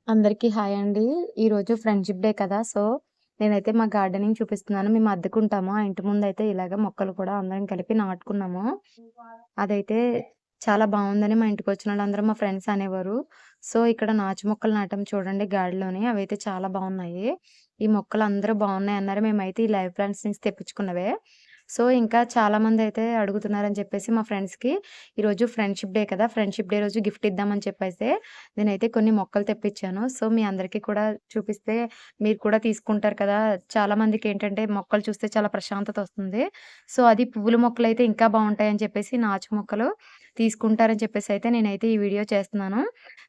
అందరికీ హాయ్ అండి. ఈరోజు ఫ్రెండ్‌షిప్ డే కదా! సో, నేనైతే మా గార్డెనింగ్ చూపిస్తున్నాను. మేము అద్దెకుంటాము. ఆ ఇంటి ముందయితే ఇలాగ మొక్కలు కూడా అందరం కలిపి నాటుకున్నాము. అదైతే చాలా బావుందని మా ఇంటికొచ్చినోళ్ళందరూ మా ఫ్రెండ్స్ అనేవారు. సో, ఇక్కడ నాచు మొక్కలు నాటాం చూడండి గార్డెన్‌లోని. అవైతే చాలా బావున్నాయి. ఈ మొక్కలందరూ బావున్నాయన్నారు. మేమైతే ఈ లైవ్ ప్లాంట్స్ నుంచి తెప్పించుకున్నవే. సో, ఇంకా చాలామందయితే అడుగుతున్నారని చెప్పేసి మా ఫ్రెండ్స్‌కి ఈరోజు ఫ్రెండ్‌షిప్ డే కదా! ఫ్రెండ్‌షిప్ డే రోజు గిఫ్ట్ ఇద్దామని చెప్పేసే నేనైతే కొన్ని మొక్కలు తెప్పించాను. సో, మీ అందరికీ కూడా చూపిస్తే మీరు కూడా తీసుకుంటారు కదా! చాలామందికేంటంటే మొక్కలు చూస్తే చాలా ప్రశాంతత వస్తుంది. సో, అది పువ్వుల మొక్కలైతే ఇంకా బావుంటాయని చెప్పేసి నాచు మొక్కలు తీసుకుంటారని చెప్పేసయితే నేనైతే ఈ వీడియో చేస్తున్నాను.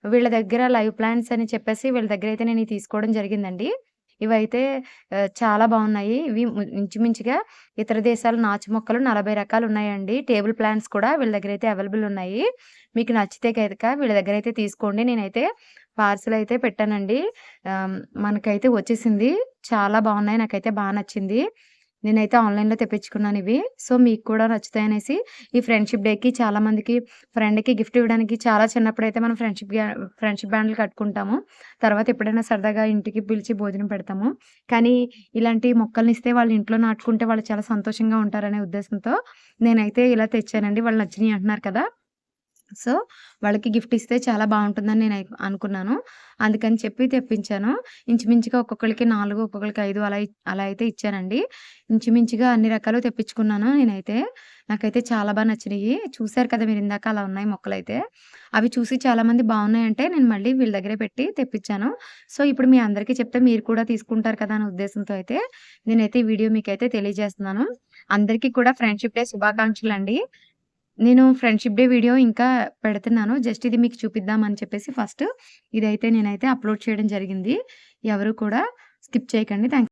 వీళ్ళ దగ్గర లైవ్ ప్లాంట్స్ అని చెప్పేసి వీళ్ళ దగ్గరైతే నేను ఇయి తీసుకోవడం జరిగిందండి. ఇవైతే చాలా బావున్నాయి. ఇవి ఇంచుమించుగా ఇతర దేశాల నాచు మొక్కలు 40 రకాలున్నాయండి. టేబుల్ ప్లాంట్స్ కూడా వీళ్ళ దగ్గరైతే అవైలబుల్ ఉన్నాయి. మీకు నచ్చితే గనక వీళ్ళ దగ్గరైతే తీసుకోండి. నేనైతే పార్సెల్ అయితే పెట్టానండి. ఆహ్, మనకైతే వచ్చేసింది. చాలా బావున్నాయి. నాకైతే నచ్చింది. నేనైతే ఆన్‌లైన్‌లో తెప్పించుకున్నానివి. సో, మీకు కూడా నచ్చుతాయనేసి ఈ ఫ్రెండ్‌షిప్ డేకి చాలామందికి ఫ్రెండ్‌కి గిఫ్ట్ ఇవ్వడానికి చాలా చిన్నప్పుడైతే మనం ఫ్రెండ్‌షిప్ బ్యాండ్‌లు కట్టుకుంటాము. తర్వాత ఎప్పుడైనా సరదాగా ఇంటికి పిలిచి భోజనం పెడతాము. కానీ ఇలాంటి మొక్కల్నిస్తే వాళ్ళ ఇంట్లో నాటుకుంటే వాళ్ళు చాలా సంతోషంగా ఉంటారనే ఉద్దేశంతో నేనైతే ఇలా తెచ్చానండి. వాళ్ళు నచ్చినియి అంటున్నారు కదా! సో, వాళ్ళకి గిఫ్ట్ ఇస్తే చాలా బావుంటుందని అనుకున్నాను. అందుకని చెప్పి తెప్పించాను. ఇంచుమించుగా ఒక్కొక్కళ్ళకి 4, ఒక్కొక్కళ్ళకి 5 అలా అయితే ఇచ్చానండి. ఇంచుమించుగా అన్ని రకాలు తెప్పించుకున్నాను నేనైతే. నాకైతే చాలా నచ్చినియి. చూసారు కదా మీరిందాక అలా ఉన్నాయి మొక్కలైతే. అవి చూసి చాలామంది బావున్నాయంటే నేను మళ్ళీ వీళ్ళ దగ్గరే పెట్టి తెప్పించాను. సో, ఇప్పుడు మీ అందరికీ చెప్తే మీరు కూడా తీసుకుంటారు కదా! అనే ఉద్దేశంతో అయితే నేనైతే ఈ వీడియో మీకైతే తెలియజేస్తున్నాను. అందరికీ కూడా ఫ్రెండ్‌షిప్ డే శుభాకాంక్షలండి. నేను ఫ్రెండ్‌షిప్ డే వీడియో ఇంకా పెడుతున్నాను. జస్ట్ ఇది మీకు చూపిద్దామని చెప్పేసి ఫస్ట్ ఇదైతే నేనైతే అప్‌లోడ్ చేయడం జరిగింది. ఎవరు కూడా స్కిప్ చేయకండి. థాంక్